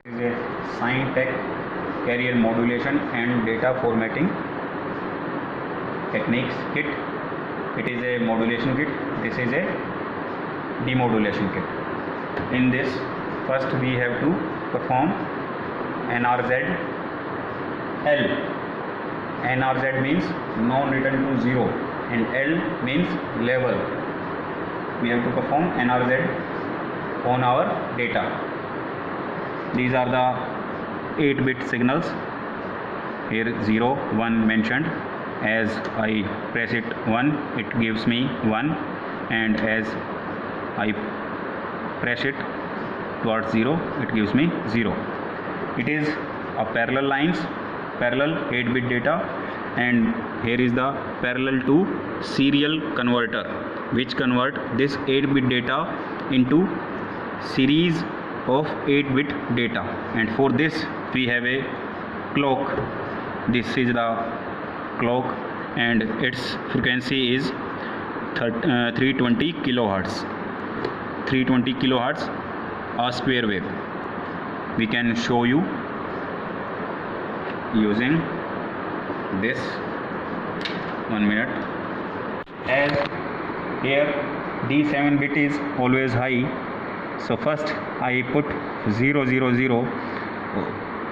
is a sign tech carrier modulation and data formatting techniques kit. It is a modulation kit. This is a demodulation kit. In this, first we have to perform NRZ-L. NRZ means non-return to zero and L means level. We have to perform NRZ on our data. These are the 8-bit signals. Here 0, 1 mentioned. As I press it 1, it gives me 1, and as I press it towards 0, it gives me 0. It is a parallel lines, parallel 8-bit data, and here is the parallel to serial converter, which convert this 8-bit data into series of 8-bit data. And for this we have a clock. This is the clock and its frequency is 320 kilohertz. 320 kilohertz, a square wave. We can show you using this. 1 minute. As here D7 bit is always high, so first I put 000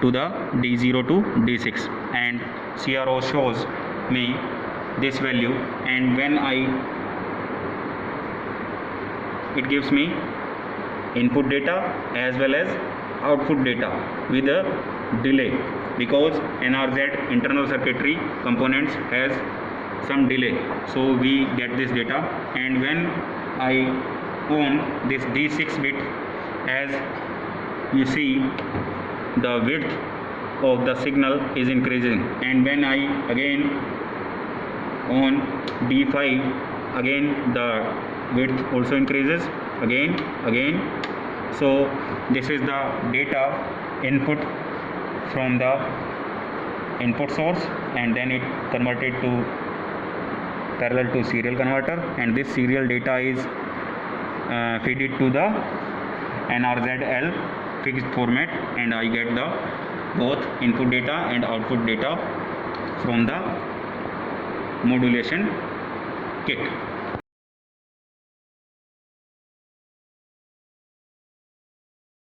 to the D0 to D6, and CRO shows me this value, and when it gives me input data as well as output data with a delay, because NRZ internal circuitry components has some delay, so we get this data. And when I on this D6 bit, as you see, the width of the signal is increasing, and when I again on D5, again the width also increases again. So this is the data input from the input source, and then it converted to parallel to serial converter, and this serial data is feed it to the NRZ-L fixed format, and I get the both input data and output data from the modulation kit.